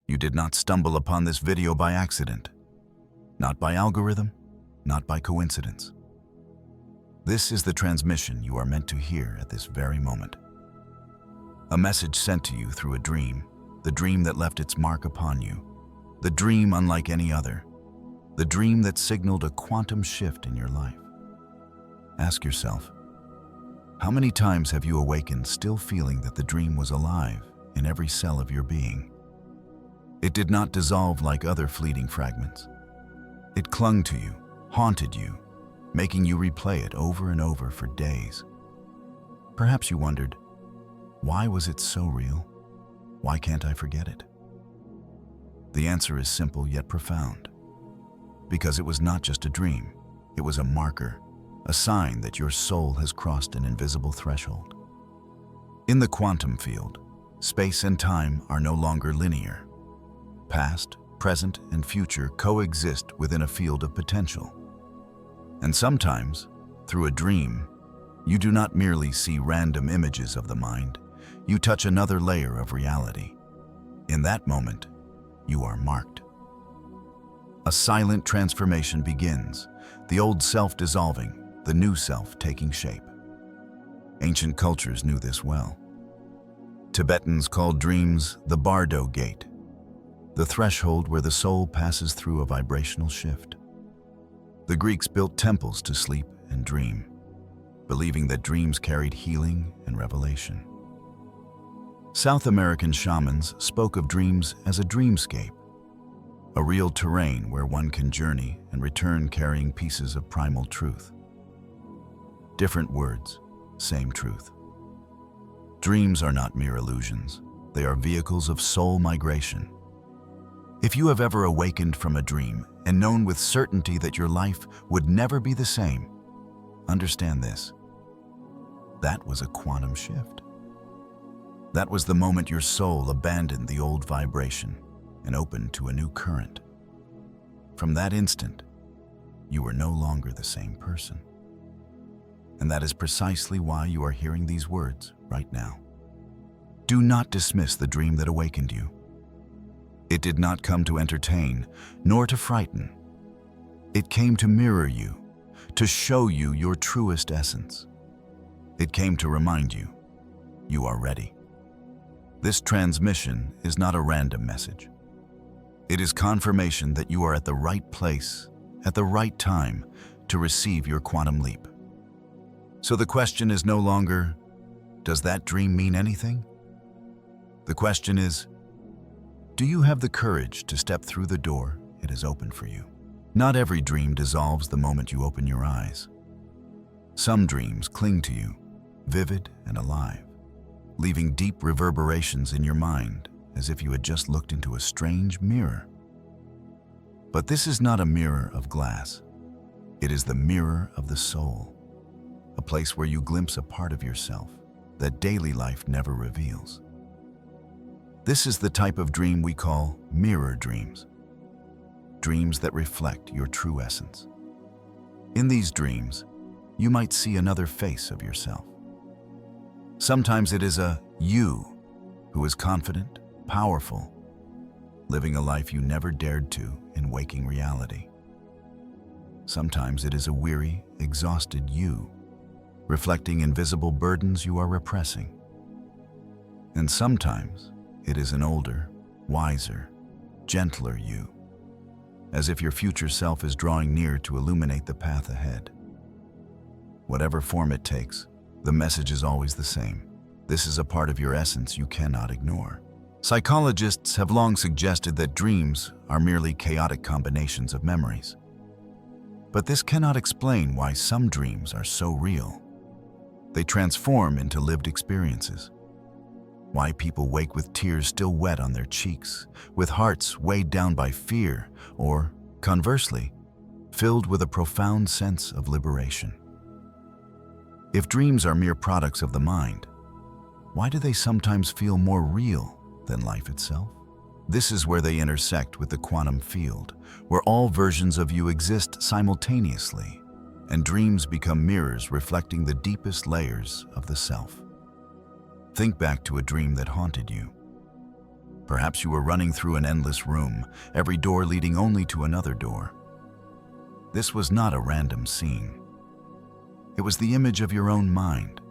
You did not stumble upon this video by accident, not by algorithm, not by coincidence. This is the transmission you are meant to hear at this very moment. A message sent to you through a dream, the dream that left its mark upon you, the dream unlike any other, the dream that signaled a quantum shift in your life. Ask yourself, how many times have you awakened still feeling that the dream was alive in every cell of your being? It did not dissolve like other fleeting fragments. It clung to you, haunted you, making you replay it over and over for days. Perhaps you wondered, why was it so real? Why can't I forget it? The answer is simple yet profound. Because it was not just a dream, it was a marker, a sign that your soul has crossed an invisible threshold. In the quantum field, space and time are no longer linear. Past, present, and future coexist within a field of potential. And sometimes, through a dream, you do not merely see random images of the mind, you touch another layer of reality. In that moment, you are marked. A silent transformation begins, the old self dissolving, the new self taking shape. Ancient cultures knew this well. Tibetans called dreams the Bardo Gate, the threshold where the soul passes through a vibrational shift. The Greeks built temples to sleep and dream, believing that dreams carried healing and revelation. South American shamans spoke of dreams as a dreamscape, a real terrain where one can journey and return carrying pieces of primal truth. Different words, same truth. Dreams are not mere illusions. They are vehicles of soul migration. If you have ever awakened from a dream and known with certainty that your life would never be the same, understand this. That was a quantum shift. That was the moment your soul abandoned the old vibration and opened to a new current. From that instant, you were no longer the same person. And that is precisely why you are hearing these words right now. Do not dismiss the dream that awakened you. It did not come to entertain, nor to frighten. It came to mirror you, to show you your truest essence. It came to remind you, you are ready. This transmission is not a random message. It is confirmation that you are at the right place, at the right time, to receive your quantum leap. So the question is no longer, does that dream mean anything? The question is, do you have the courage to step through the door it has opened for you? Not every dream dissolves the moment you open your eyes. Some dreams cling to you, vivid and alive, leaving deep reverberations in your mind as if you had just looked into a strange mirror. But this is not a mirror of glass. It is the mirror of the soul, a place where you glimpse a part of yourself that daily life never reveals. This is the type of dream we call mirror dreams, dreams that reflect your true essence. In these dreams, you might see another face of yourself. Sometimes it is a you who is confident, powerful, living a life you never dared to in waking reality. Sometimes it is a weary, exhausted you, reflecting invisible burdens you are repressing. And sometimes it is an older, wiser, gentler you, as if your future self is drawing near to illuminate the path ahead. Whatever form it takes, the message is always the same. This is a part of your essence you cannot ignore. Psychologists have long suggested that dreams are merely chaotic combinations of memories. But this cannot explain why some dreams are so real. They transform into lived experiences. Why people wake with tears still wet on their cheeks, with hearts weighed down by fear, or, conversely, filled with a profound sense of liberation. If dreams are mere products of the mind, why do they sometimes feel more real than life itself? This is where they intersect with the quantum field, where all versions of you exist simultaneously, and dreams become mirrors reflecting the deepest layers of the self. Think back to a dream that haunted you. Perhaps you were running through an endless room, every door leading only to another door. This was not a random scene. It was the image of your own mind,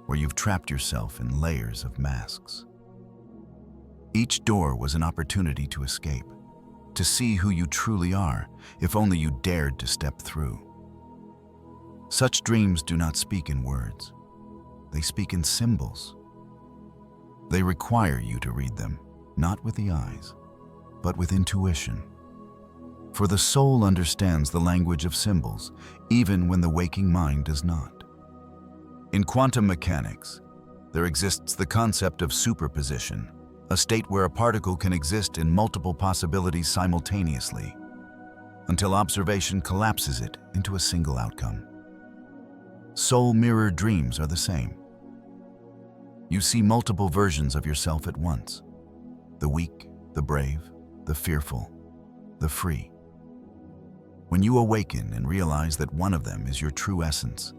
where you've trapped yourself in layers of masks. Each door was an opportunity to escape, to see who you truly are, if only you dared to step through. Such dreams do not speak in words. They speak in symbols. They require you to read them, not with the eyes, but with intuition. For the soul understands the language of symbols, even when the waking mind does not. In quantum mechanics, there exists the concept of superposition, a state where a particle can exist in multiple possibilities simultaneously, until observation collapses it into a single outcome. Soul mirror dreams are the same. You see multiple versions of yourself at once: the weak, the brave, the fearful, the free. When you awaken and realize that one of them is your true essence,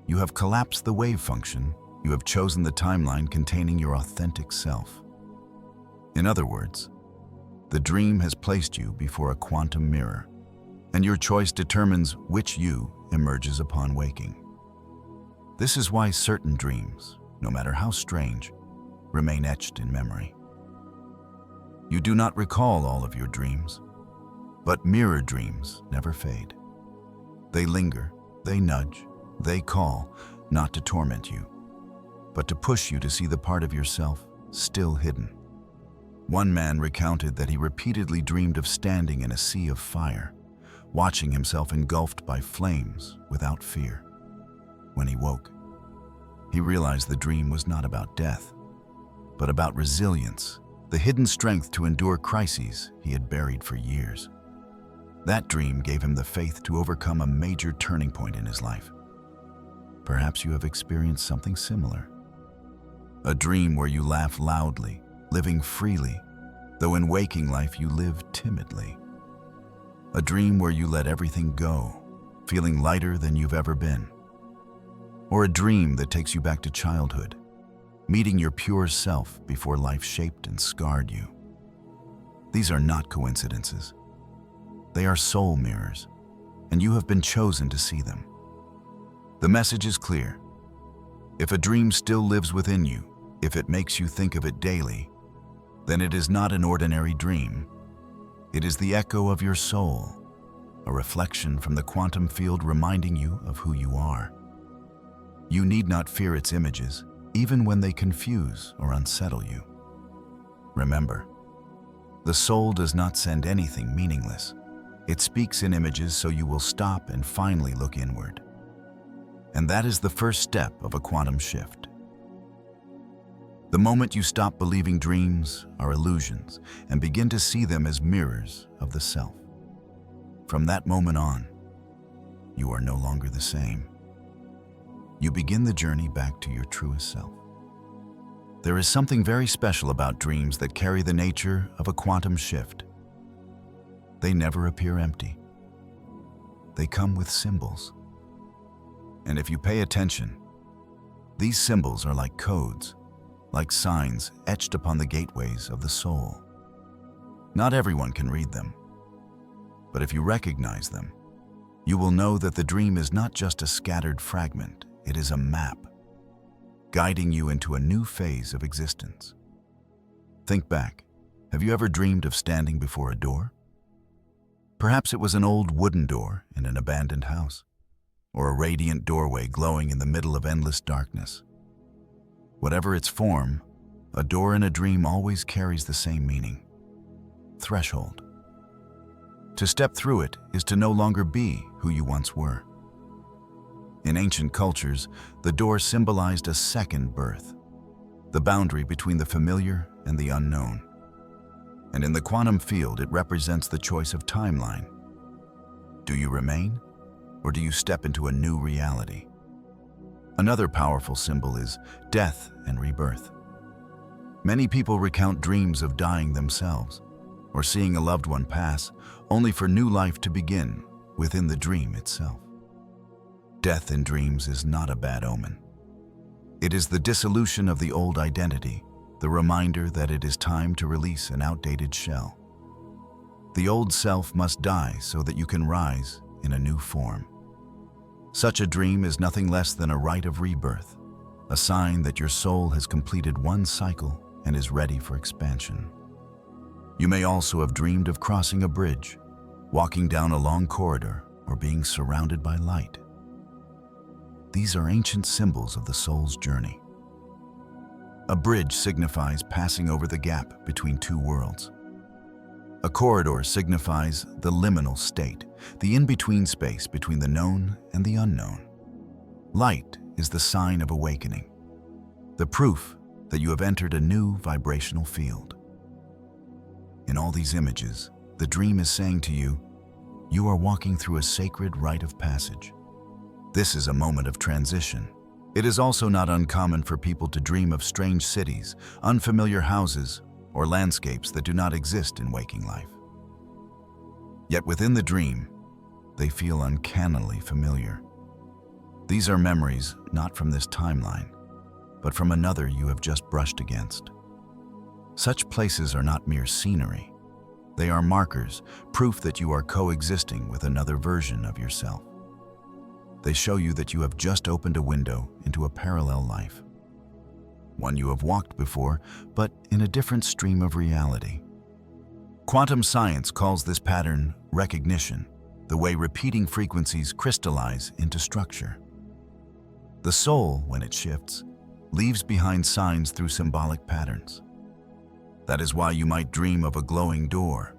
you have collapsed the wave function, you have chosen the timeline containing your authentic self. In other words, the dream has placed you before a quantum mirror, and your choice determines which you emerges upon waking. This is why certain dreams, no matter how strange, remain etched in memory. You do not recall all of your dreams, but mirror dreams never fade. They linger, they nudge, they call, not to torment you, but to push you to see the part of yourself still hidden. One man recounted that he repeatedly dreamed of standing in a sea of fire, watching himself engulfed by flames without fear. When he woke, he realized the dream was not about death, but about resilience, the hidden strength to endure crises he had buried for years. That dream gave him the faith to overcome a major turning point in his life. Perhaps you have experienced something similar. A dream where you laugh loudly, living freely, though in waking life you live timidly. A dream where you let everything go, feeling lighter than you've ever been. Or a dream that takes you back to childhood, meeting your pure self before life shaped and scarred you. These are not coincidences. They are soul mirrors, and you have been chosen to see them. The message is clear. If a dream still lives within you, if it makes you think of it daily, then it is not an ordinary dream. It is the echo of your soul, a reflection from the quantum field reminding you of who you are. You need not fear its images, even when they confuse or unsettle you. Remember, the soul does not send anything meaningless. It speaks in images so you will stop and finally look inward. And that is the first step of a quantum shift. The moment you stop believing dreams are illusions and begin to see them as mirrors of the self. From that moment on, you are no longer the same. You begin the journey back to your truest self. There is something very special about dreams that carry the nature of a quantum shift. They never appear empty. They come with symbols. And if you pay attention, these symbols are like codes, like signs etched upon the gateways of the soul. Not everyone can read them, but if you recognize them, you will know that the dream is not just a scattered fragment, it is a map, guiding you into a new phase of existence. Think back. Have you ever dreamed of standing before a door? Perhaps it was an old wooden door in an abandoned house, or a radiant doorway glowing in the middle of endless darkness. Whatever its form, a door in a dream always carries the same meaning: threshold. To step through it is to no longer be who you once were. In ancient cultures, the door symbolized a second birth, the boundary between the familiar and the unknown. And in the quantum field, it represents the choice of timeline. Do you remain, or do you step into a new reality? Another powerful symbol is death and rebirth. Many people recount dreams of dying themselves, or seeing a loved one pass, only for new life to begin within the dream itself. Death in dreams is not a bad omen. It is the dissolution of the old identity, the reminder that it is time to release an outdated shell. The old self must die so that you can rise in a new form. Such a dream is nothing less than a rite of rebirth, a sign that your soul has completed one cycle and is ready for expansion. You may also have dreamed of crossing a bridge, walking down a long corridor, or being surrounded by light. These are ancient symbols of the soul's journey. A bridge signifies passing over the gap between two worlds. A corridor signifies the liminal state, the in-between space between the known and the unknown. Light is the sign of awakening, the proof that you have entered a new vibrational field. In all these images, the dream is saying to you, you are walking through a sacred rite of passage. This is a moment of transition. It is also not uncommon for people to dream of strange cities, unfamiliar houses, or landscapes that do not exist in waking life. Yet within the dream, they feel uncannily familiar. These are memories not from this timeline, but from another you have just brushed against. Such places are not mere scenery. They are markers, proof that you are coexisting with another version of yourself. They show you that you have just opened a window into a parallel life. One you have walked before, but in a different stream of reality. Quantum science calls this pattern recognition, the way repeating frequencies crystallize into structure. The soul, when it shifts, leaves behind signs through symbolic patterns. That is why you might dream of a glowing door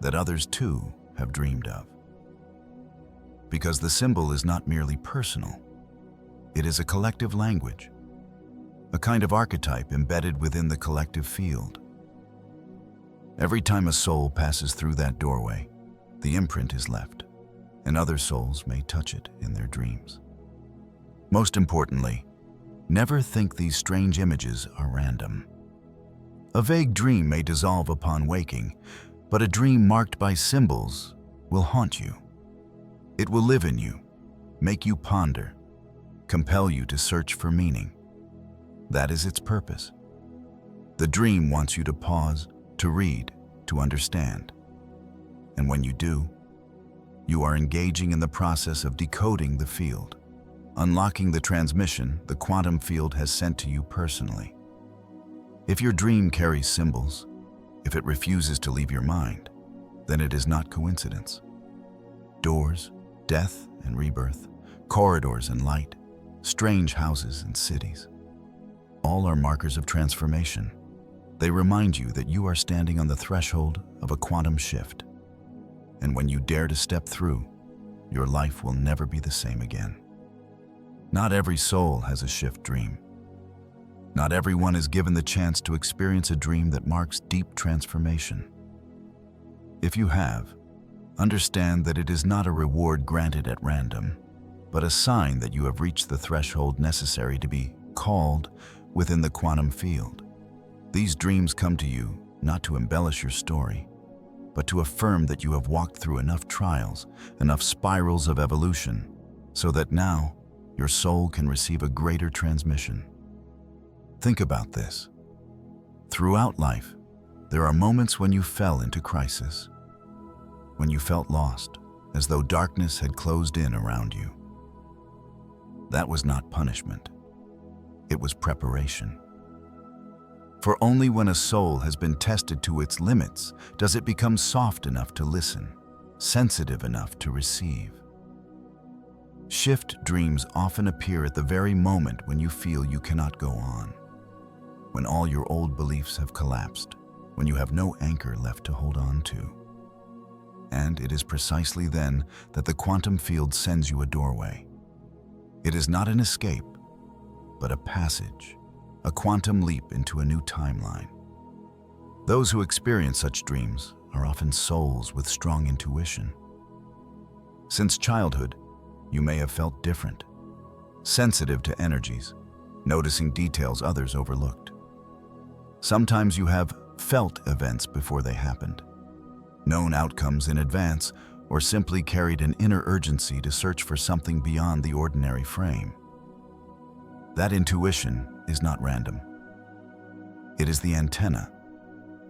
that others too have dreamed of. Because the symbol is not merely personal, it is a collective language, a kind of archetype embedded within the collective field. Every time a soul passes through that doorway, the imprint is left, and other souls may touch it in their dreams. Most importantly, never think these strange images are random. A vague dream may dissolve upon waking, but a dream marked by symbols will haunt you. It will live in you, make you ponder, compel you to search for meaning. That is its purpose. The dream wants you to pause, to read, to understand. And when you do, you are engaging in the process of decoding the field, unlocking the transmission the quantum field has sent to you personally. If your dream carries symbols, if it refuses to leave your mind, then it is not coincidence. Doors, death and rebirth, corridors and light, strange houses and cities. All are markers of transformation. They remind you that you are standing on the threshold of a quantum shift. And when you dare to step through, your life will never be the same again. Not every soul has a shift dream. Not everyone is given the chance to experience a dream that marks deep transformation. If you have, understand that it is not a reward granted at random, but a sign that you have reached the threshold necessary to be called within the quantum field. These dreams come to you not to embellish your story, but to affirm that you have walked through enough trials, enough spirals of evolution, so that now your soul can receive a greater transmission. Think about this. Throughout life, there are moments when you fell into crisis, when you felt lost, as though darkness had closed in around you. That was not punishment. It was preparation. For only when a soul has been tested to its limits does it become soft enough to listen, sensitive enough to receive. Shift dreams often appear at the very moment when you feel you cannot go on, when all your old beliefs have collapsed, when you have no anchor left to hold on to. And it is precisely then that the quantum field sends you a doorway. It is not an escape, but a passage, a quantum leap into a new timeline. Those who experience such dreams are often souls with strong intuition. Since childhood, you may have felt different, sensitive to energies, noticing details others overlooked. Sometimes you have felt events before they happened, known outcomes in advance, or simply carried an inner urgency to search for something beyond the ordinary frame. That intuition is not random. It is the antenna,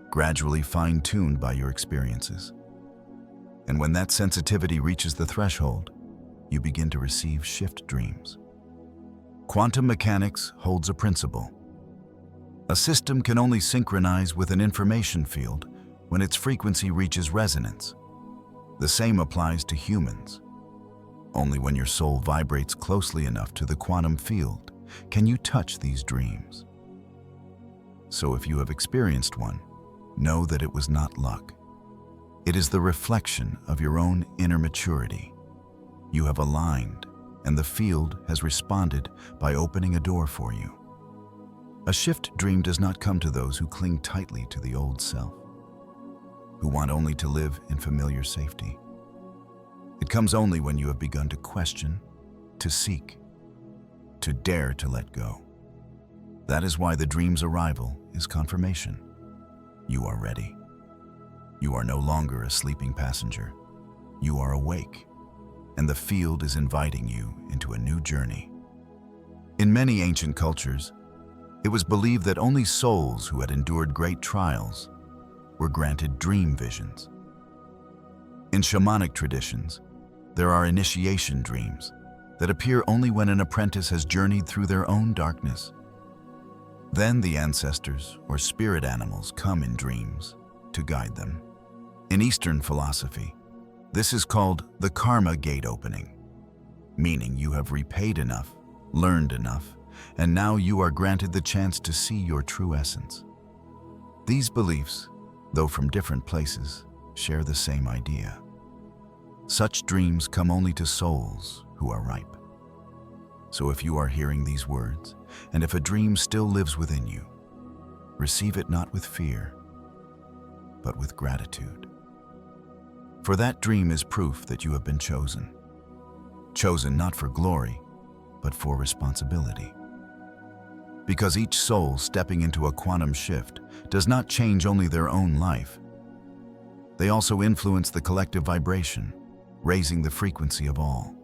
gradually fine-tuned by your experiences. And when that sensitivity reaches the threshold, you begin to receive shift dreams. Quantum mechanics holds a principle. A system can only synchronize with an information field when its frequency reaches resonance. The same applies to humans. Only when your soul vibrates closely enough to the quantum field can you touch these dreams. So if you have experienced one, know that it was not luck. It is the reflection of your own inner maturity. You have aligned, and the field has responded by opening a door for you. A shift dream does not come to those who cling tightly to the old self, who want only to live in familiar safety. It comes only when you have begun to question, to seek, to dare to let go. That is why the dream's arrival is confirmation. You are ready. You are no longer a sleeping passenger. You are awake, and the field is inviting you into a new journey. In many ancient cultures, it was believed that only souls who had endured great trials were granted dream visions. In shamanic traditions, there are initiation dreams that appear only when an apprentice has journeyed through their own darkness. Then the ancestors or spirit animals come in dreams to guide them. In Eastern philosophy, this is called the karma gate opening, meaning you have repaid enough, learned enough, and now you are granted the chance to see your true essence. These beliefs, though from different places, share the same idea. Such dreams come only to souls who are ripe. So if you are hearing these words, and if a dream still lives within you, receive it not with fear, but with gratitude. For that dream is proof that you have been chosen. Chosen not for glory, but for responsibility. Because each soul stepping into a quantum shift does not change only their own life. They also influence the collective vibration, raising the frequency of all.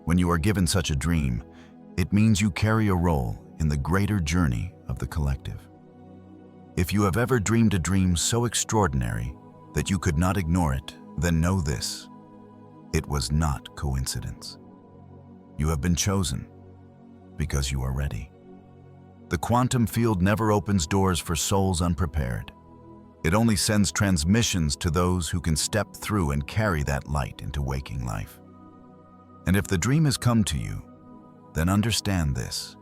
When you are given such a dream, it means you carry a role in the greater journey of the collective. If you have ever dreamed a dream so extraordinary that you could not ignore it, then know this: it was not coincidence. You have been chosen because you are ready. The quantum field never opens doors for souls unprepared. It only sends transmissions to those who can step through and carry that light into waking life. And if the dream has come to you, then understand this: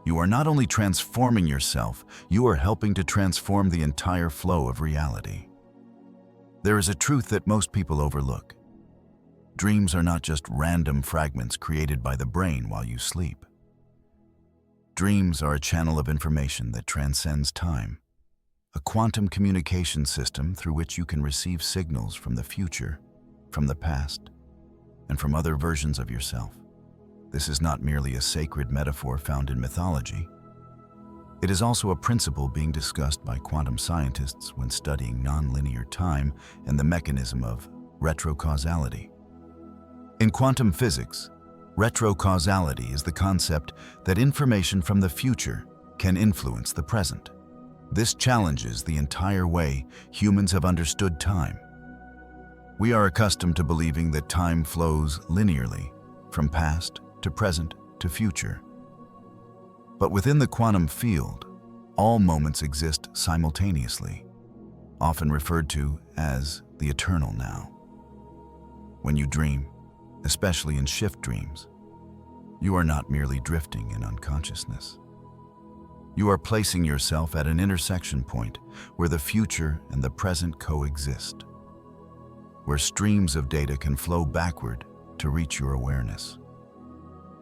you are not only transforming yourself, you are helping to transform the entire flow of reality. There is a truth that most people overlook. Dreams are not just random fragments created by the brain while you sleep. Dreams are a channel of information that transcends time, a quantum communication system through which you can receive signals from the future, from the past, and from other versions of yourself. This is not merely a sacred metaphor found in mythology. It is also a principle being discussed by quantum scientists when studying nonlinear time and the mechanism of retrocausality. In quantum physics, retrocausality is the concept that information from the future can influence the present. This challenges the entire way humans have understood time. We are accustomed to believing that time flows linearly, from past to present to future. But within the quantum field, all moments exist simultaneously, often referred to as the eternal now. When you dream, especially in shift dreams, you are not merely drifting in unconsciousness. You are placing yourself at an intersection point where the future and the present coexist, where streams of data can flow backward to reach your awareness.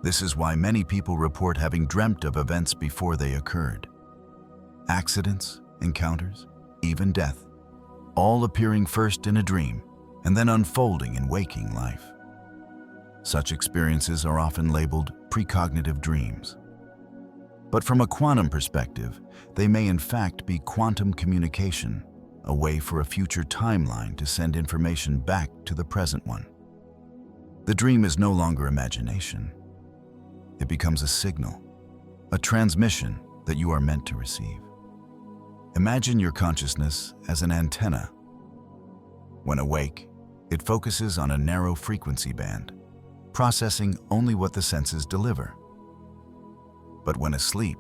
This is why many people report having dreamt of events before they occurred. Accidents, encounters, even death, all appearing first in a dream and then unfolding in waking life. Such experiences are often labeled precognitive dreams. But from a quantum perspective, they may in fact be quantum communication, a way for a future timeline to send information back to the present one. The dream is no longer imagination. It becomes a signal, a transmission that you are meant to receive. Imagine your consciousness as an antenna. When awake, it focuses on a narrow frequency band, processing only what the senses deliver. But when asleep,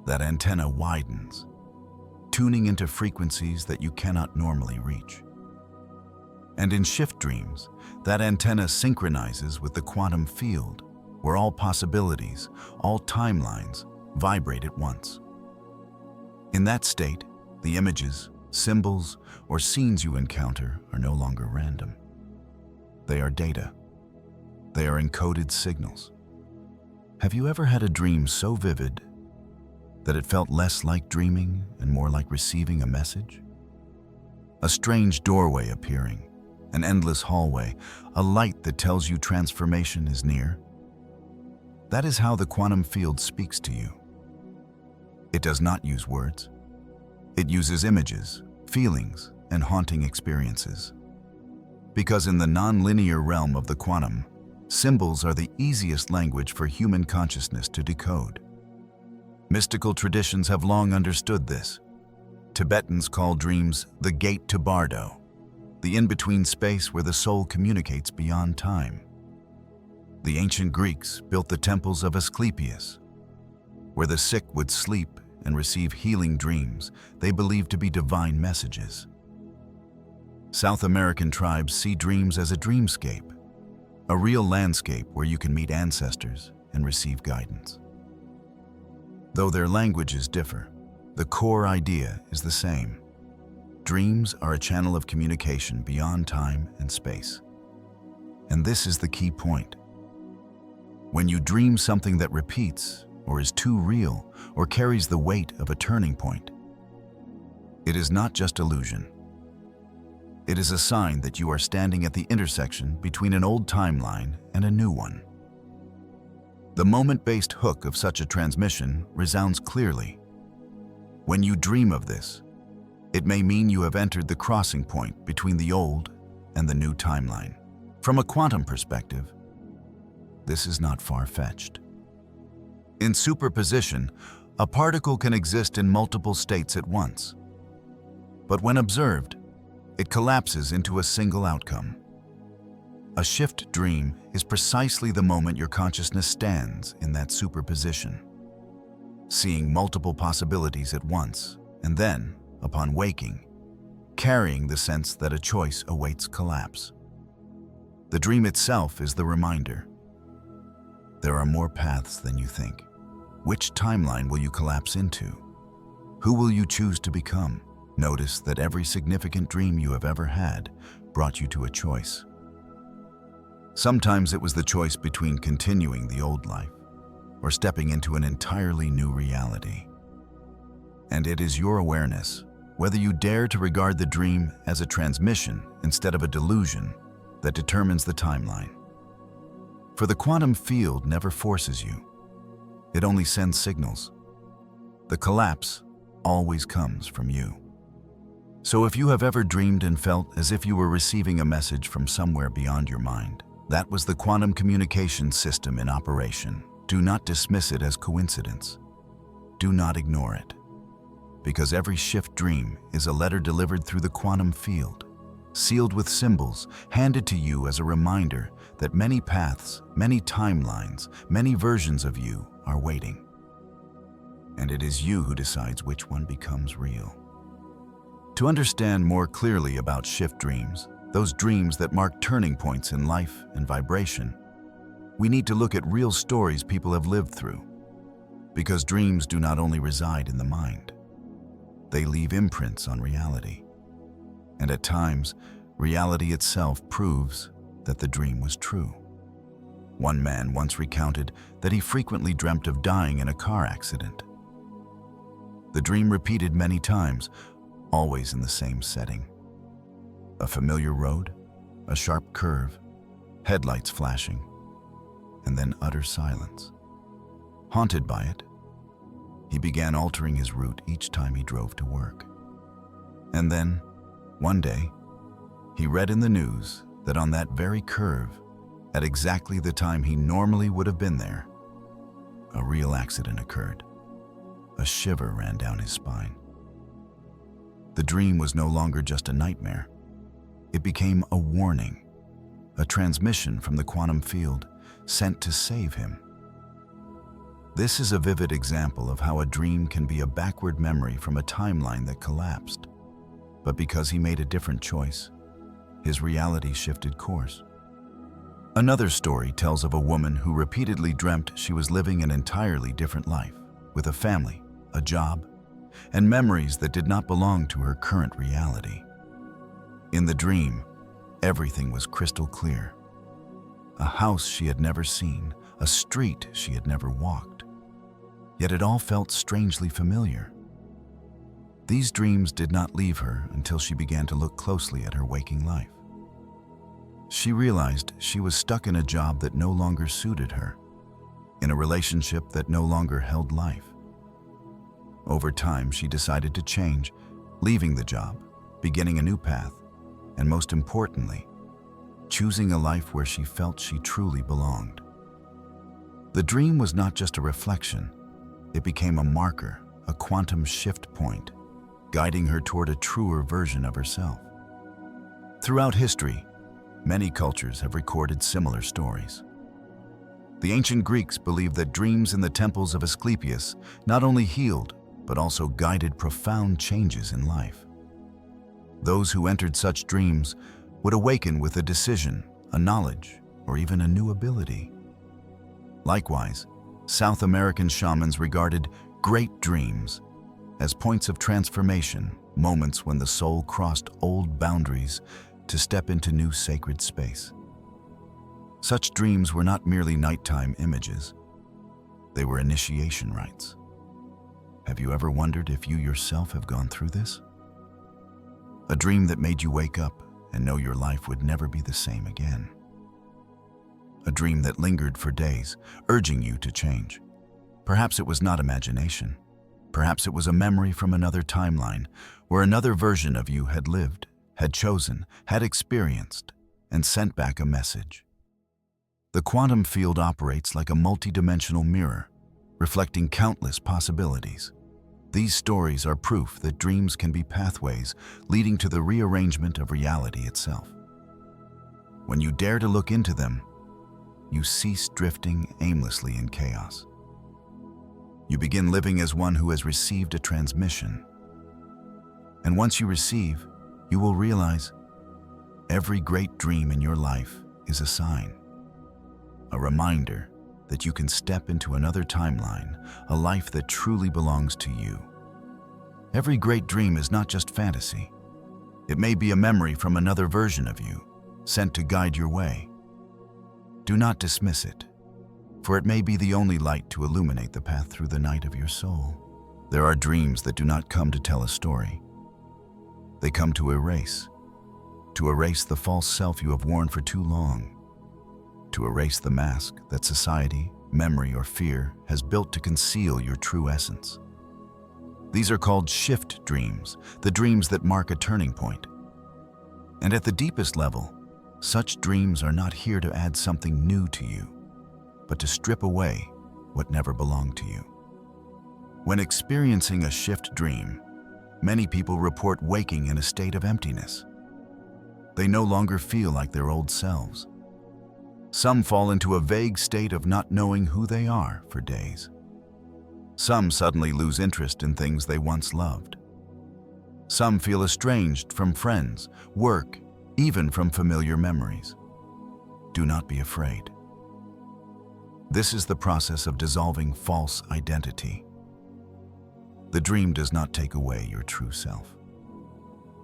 that antenna widens, tuning into frequencies that you cannot normally reach. And in shift dreams, that antenna synchronizes with the quantum field, where all possibilities, all timelines, vibrate at once. In that state, the images, symbols, or scenes you encounter are no longer random. They are data. They are encoded signals. Have you ever had a dream so vivid that it felt less like dreaming and more like receiving a message? A strange doorway appearing, an endless hallway, a light that tells you transformation is near. That is how the quantum field speaks to you. It does not use words. It uses images, feelings, and haunting experiences. Because in the non-linear realm of the quantum, symbols are the easiest language for human consciousness to decode. Mystical traditions have long understood this. Tibetans call dreams the gate to Bardo, the in-between space where the soul communicates beyond time. The ancient Greeks built the temples of Asclepius, where the sick would sleep and receive healing dreams they believed to be divine messages. South American tribes see dreams as a dreamscape, a real landscape where you can meet ancestors and receive guidance. Though their languages differ, the core idea is the same. Dreams are a channel of communication beyond time and space. And this is the key point. When you dream something that repeats, or is too real, or carries the weight of a turning point, it is not just illusion. It is a sign that you are standing at the intersection between an old timeline and a new one. The moment-based hook of such a transmission resounds clearly. When you dream of this, it may mean you have entered the crossing point between the old and the new timeline. From a quantum perspective, this is not far-fetched. In superposition, a particle can exist in multiple states at once. But when observed, it collapses into a single outcome. A shift dream is precisely the moment your consciousness stands in that superposition, seeing multiple possibilities at once, and then, upon waking, carrying the sense that a choice awaits collapse. The dream itself is the reminder. There are more paths than you think. Which timeline will you collapse into? Who will you choose to become? Notice that every significant dream you have ever had brought you to a choice. Sometimes it was the choice between continuing the old life or stepping into an entirely new reality. And it is your awareness, whether you dare to regard the dream as a transmission instead of a delusion, that determines the timeline. For the quantum field never forces you. It only sends signals. The collapse always comes from you. So if you have ever dreamed and felt as if you were receiving a message from somewhere beyond your mind, that was the quantum communication system in operation. Do not dismiss it as coincidence. Do not ignore it. Because every shift dream is a letter delivered through the quantum field, sealed with symbols, handed to you as a reminder that many paths, many timelines, many versions of you are waiting. And it is you who decides which one becomes real. To understand more clearly about shift dreams, those dreams that mark turning points in life and vibration, we need to look at real stories people have lived through. Because dreams do not only reside in the mind, they leave imprints on reality. And at times, reality itself proves that the dream was true. One man once recounted that he frequently dreamt of dying in a car accident. The dream repeated many times, always in the same setting. A familiar road, a sharp curve, headlights flashing, and then utter silence. Haunted by it, he began altering his route each time he drove to work. And then, one day, he read in the news that on that very curve, at exactly the time he normally would have been there, a real accident occurred. A shiver ran down his spine. The dream was no longer just a nightmare. It became a warning, a transmission from the quantum field sent to save him. This is a vivid example of how a dream can be a backward memory from a timeline that collapsed. But because he made a different choice, his reality shifted course. Another story tells of a woman who repeatedly dreamt she was living an entirely different life, with a family, a job, and memories that did not belong to her current reality. In the dream, everything was crystal clear. A house she had never seen, a street she had never walked. Yet it all felt strangely familiar. These dreams did not leave her until she began to look closely at her waking life. She realized she was stuck in a job that no longer suited her, in a relationship that no longer held life. Over time, she decided to change, leaving the job, beginning a new path, and most importantly, choosing a life where she felt she truly belonged. The dream was not just a reflection, it became a marker, a quantum shift point, guiding her toward a truer version of herself. Throughout history, many cultures have recorded similar stories. The ancient Greeks believed that dreams in the temples of Asclepius not only healed, but also guided profound changes in life. Those who entered such dreams would awaken with a decision, a knowledge, or even a new ability. Likewise, South American shamans regarded great dreams as points of transformation, moments when the soul crossed old boundaries to step into new sacred space. Such dreams were not merely nighttime images. They were initiation rites. Have you ever wondered if you yourself have gone through this? A dream that made you wake up and know your life would never be the same again. A dream that lingered for days, urging you to change. Perhaps it was not imagination. Perhaps it was a memory from another timeline where another version of you had lived, had chosen, had experienced, and sent back a message. The quantum field operates like a multidimensional mirror, reflecting countless possibilities. These stories are proof that dreams can be pathways leading to the rearrangement of reality itself. When you dare to look into them, you cease drifting aimlessly in chaos. You begin living as one who has received a transmission. And once you receive, you will realize every great dream in your life is a sign, a reminder that you can step into another timeline, a life that truly belongs to you. Every great dream is not just fantasy. It may be a memory from another version of you, sent to guide your way. Do not dismiss it, for it may be the only light to illuminate the path through the night of your soul. There are dreams that do not come to tell a story. They come to erase the false self you have worn for too long, to erase the mask that society, memory, or fear has built to conceal your true essence. These are called shift dreams, the dreams that mark a turning point. And at the deepest level, such dreams are not here to add something new to you, but to strip away what never belonged to you. When experiencing a shift dream, many people report waking in a state of emptiness. They no longer feel like their old selves. Some fall into a vague state of not knowing who they are for days. Some suddenly lose interest in things they once loved. Some feel estranged from friends, work, even from familiar memories. Do not be afraid. This is the process of dissolving false identity. The dream does not take away your true self.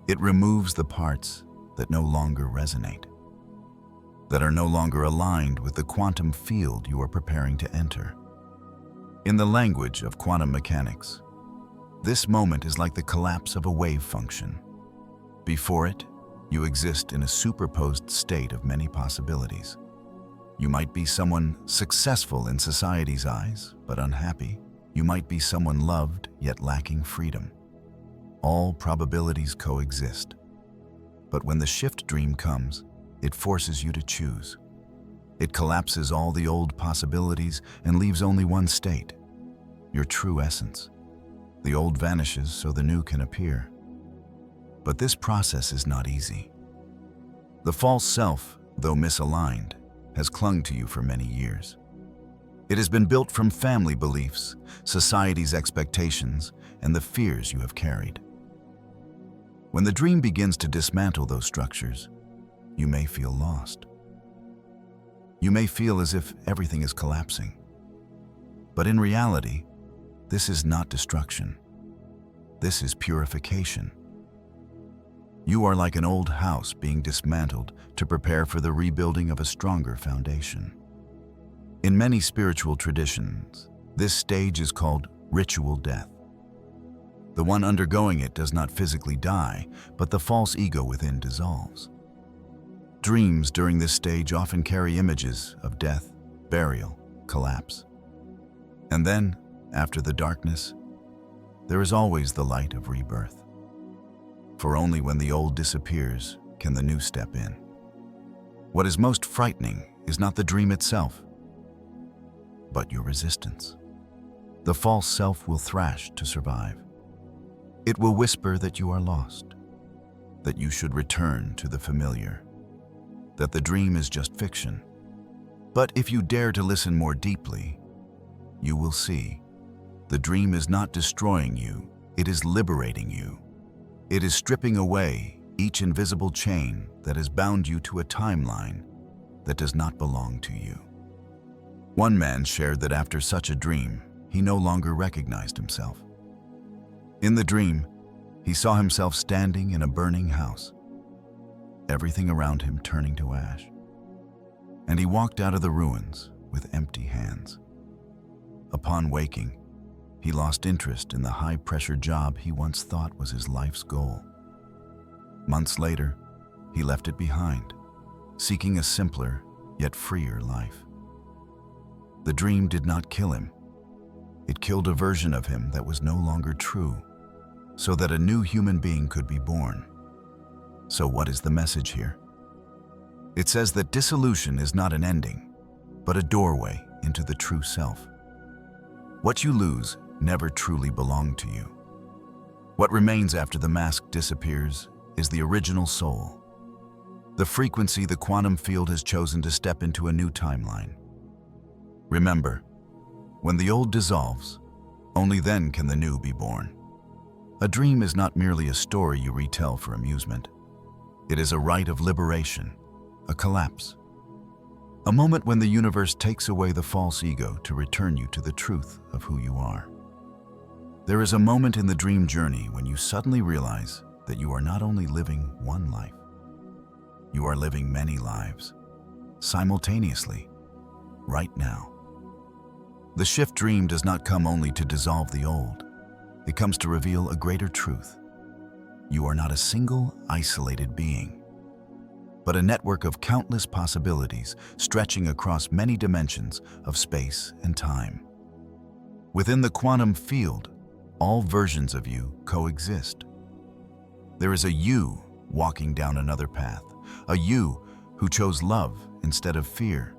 It removes the parts that no longer resonate, that are no longer aligned with the quantum field you are preparing to enter. In the language of quantum mechanics, this moment is like the collapse of a wave function. Before it, you exist in a superposed state of many possibilities. You might be someone successful in society's eyes, but unhappy. You might be someone loved, yet lacking freedom. All probabilities coexist. But when the shift dream comes, it forces you to choose. It collapses all the old possibilities and leaves only one state, your true essence. The old vanishes so the new can appear. But this process is not easy. The false self, though misaligned, has clung to you for many years. It has been built from family beliefs, society's expectations, and the fears you have carried. When the dream begins to dismantle those structures, you may feel lost. You may feel as if everything is collapsing. But in reality, this is not destruction. This is purification. You are like an old house being dismantled to prepare for the rebuilding of a stronger foundation. In many spiritual traditions, this stage is called ritual death. The one undergoing it does not physically die, but the false ego within dissolves. Dreams during this stage often carry images of death, burial, collapse. And then, after the darkness, there is always the light of rebirth. For only when the old disappears can the new step in. What is most frightening is not the dream itself, but your resistance. The false self will thrash to survive. It will whisper that you are lost, that you should return to the familiar, that the dream is just fiction. But if you dare to listen more deeply, you will see the dream is not destroying you, it is liberating you. It is stripping away each invisible chain that has bound you to a timeline that does not belong to you. One man shared that after such a dream, he no longer recognized himself. In the dream, he saw himself standing in a burning house, everything around him turning to ash. And he walked out of the ruins with empty hands. Upon waking, he lost interest in the high-pressure job he once thought was his life's goal. Months later, he left it behind, seeking a simpler yet freer life. The dream did not kill him. It killed a version of him that was no longer true, so that a new human being could be born. So what is the message here? It says that dissolution is not an ending, but a doorway into the true self. What you lose never truly belonged to you. What remains after the mask disappears is the original soul, the frequency the quantum field has chosen to step into a new timeline. Remember, when the old dissolves, only then can the new be born. A dream is not merely a story you retell for amusement. It is a rite of liberation, a collapse. A moment when the universe takes away the false ego to return you to the truth of who you are. There is a moment in the dream journey when you suddenly realize that you are not only living one life, you are living many lives, simultaneously, right now. The shift dream does not come only to dissolve the old. It comes to reveal a greater truth. You are not a single, isolated being, but a network of countless possibilities stretching across many dimensions of space and time. Within the quantum field, all versions of you coexist. There is a you walking down another path, a you who chose love instead of fear,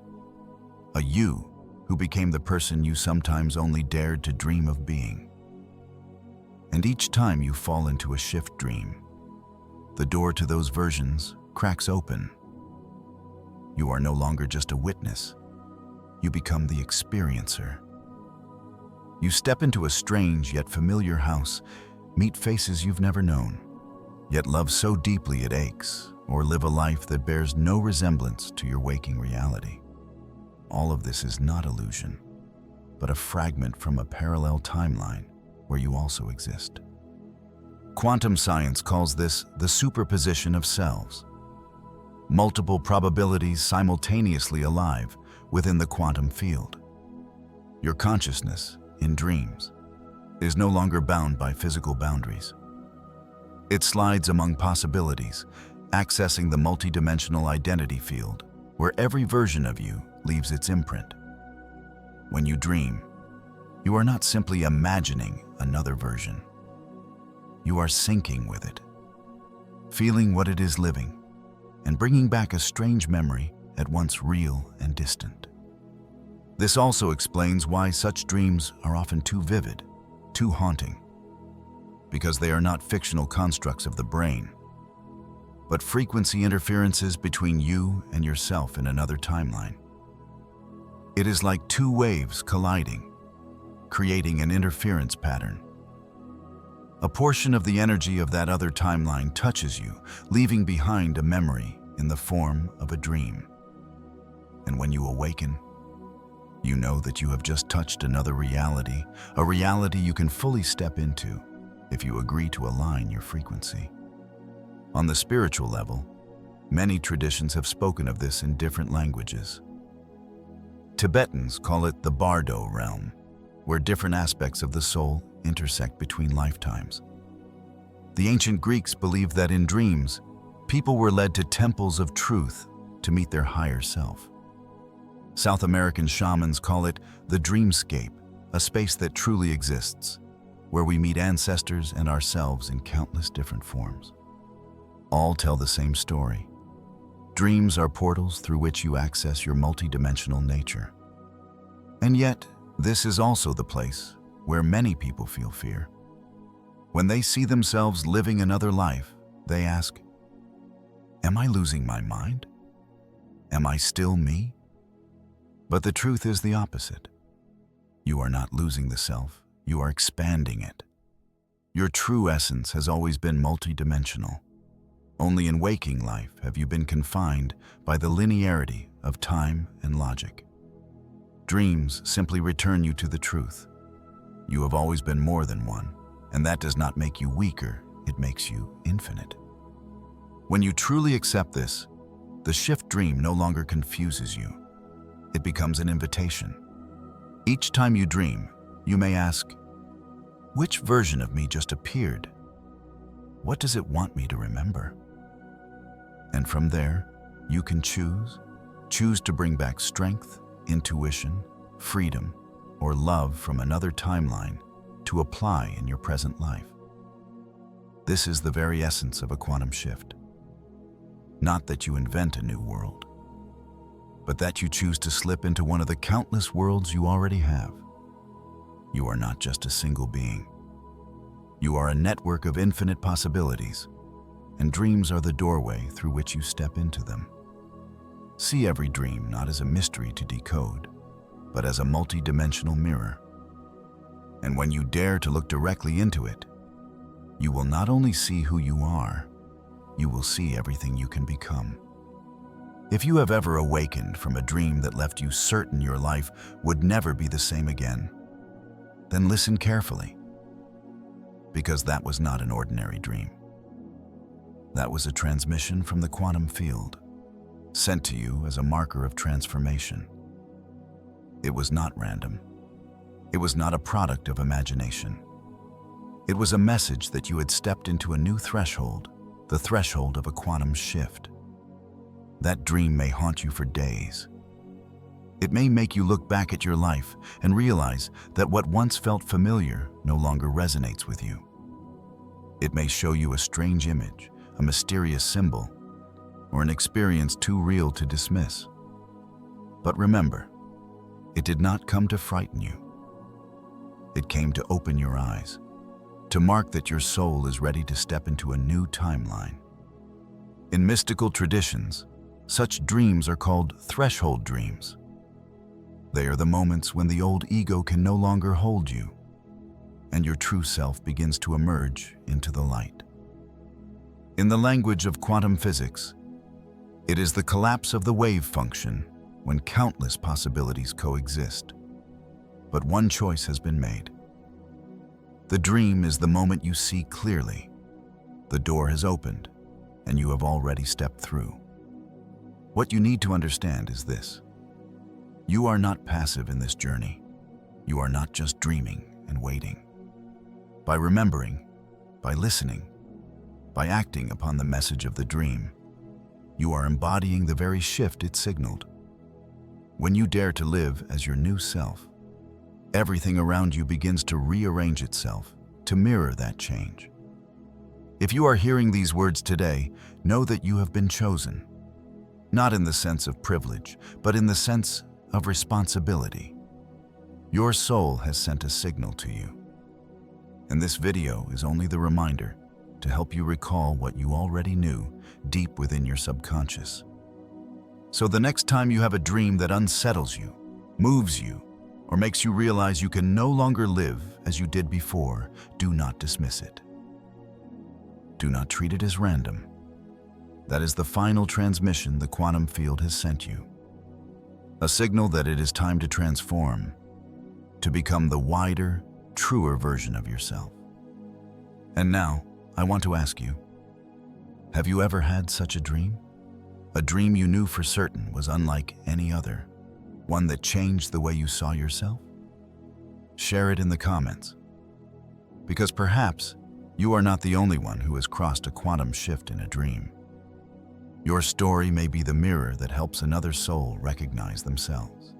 a you who became the person you sometimes only dared to dream of being. And each time you fall into a shift dream, the door to those versions cracks open. You are no longer just a witness. You become the experiencer. You step into a strange yet familiar house, meet faces you've never known, yet love so deeply it aches, or live a life that bears no resemblance to your waking reality. All of this is not illusion, but a fragment from a parallel timeline where you also exist. Quantum science calls this the superposition of selves. Multiple probabilities simultaneously alive within the quantum field. Your consciousness, in dreams, is no longer bound by physical boundaries. It slides among possibilities, accessing the multidimensional identity field, where every version of you leaves its imprint. When you dream, you are not simply imagining another version. You are syncing with it, feeling what it is living, and bringing back a strange memory at once real and distant. This also explains why such dreams are often too vivid, too haunting. because they are not fictional constructs of the brain, but frequency interferences between you and yourself in another timeline. It is like two waves colliding, creating an interference pattern. A portion of the energy of that other timeline touches you, leaving behind a memory in the form of a dream. And when you awaken, you know that you have just touched another reality, a reality you can fully step into if you agree to align your frequency. On the spiritual level, many traditions have spoken of this in different languages. Tibetans call it the Bardo realm, where different aspects of the soul intersect between lifetimes. The ancient Greeks believed that in dreams, people were led to temples of truth to meet their higher self. South American shamans call it the dreamscape, a space that truly exists, where we meet ancestors and ourselves in countless different forms. All tell the same story. Dreams are portals through which you access your multidimensional nature. And yet, this is also the place where many people feel fear. When they see themselves living another life, they ask, "Am I losing my mind? Am I still me?" But the truth is the opposite. You are not losing the self, you are expanding it. Your true essence has always been multidimensional. Only in waking life have you been confined by the linearity of time and logic. Dreams simply return you to the truth. You have always been more than one, and that does not make you weaker, it makes you infinite. When you truly accept this, the shift dream no longer confuses you. It becomes an invitation. Each time you dream, you may ask, "Which version of me just appeared? What does it want me to remember?" And from there, you can choose to bring back strength, intuition, freedom, or love from another timeline to apply in your present life. This is the very essence of a quantum shift. Not that you invent a new world, but that you choose to slip into one of the countless worlds you already have. You are not just a single being. You are a network of infinite possibilities, and dreams are the doorway through which you step into them. See every dream not as a mystery to decode, but as a multidimensional mirror. And when you dare to look directly into it, you will not only see who you are, you will see everything you can become. If you have ever awakened from a dream that left you certain your life would never be the same again, then listen carefully, because that was not an ordinary dream. That was a transmission from the quantum field, sent to you as a marker of transformation. It was not random. It was not a product of imagination. It was a message that you had stepped into a new threshold, the threshold of a quantum shift. That dream may haunt you for days. It may make you look back at your life and realize that what once felt familiar no longer resonates with you. It may show you a strange image, a mysterious symbol, or an experience too real to dismiss. But remember, it did not come to frighten you. It came to open your eyes, to mark that your soul is ready to step into a new timeline. In mystical traditions, such dreams are called threshold dreams. They are the moments when the old ego can no longer hold you, and your true self begins to emerge into the light. In the language of quantum physics, it is the collapse of the wave function when countless possibilities coexist. But one choice has been made. The dream is the moment you see clearly. The door has opened, and you have already stepped through. What you need to understand is this. You are not passive in this journey. You are not just dreaming and waiting. By remembering, by listening, by acting upon the message of the dream, you are embodying the very shift it signaled. When you dare to live as your new self, everything around you begins to rearrange itself to mirror that change. If you are hearing these words today, know that you have been chosen. Not in the sense of privilege, but in the sense of responsibility. Your soul has sent a signal to you. And this video is only the reminder to help you recall what you already knew deep within your subconscious. So the next time you have a dream that unsettles you, moves you, or makes you realize you can no longer live as you did before, do not dismiss it. Do not treat it as random. That is the final transmission the quantum field has sent you. A signal that it is time to transform, to become the wider, truer version of yourself. And now, I want to ask you, have you ever had such a dream? A dream you knew for certain was unlike any other, one that changed the way you saw yourself? Share it in the comments, because perhaps you are not the only one who has crossed a quantum shift in a dream. Your story may be the mirror that helps another soul recognize themselves.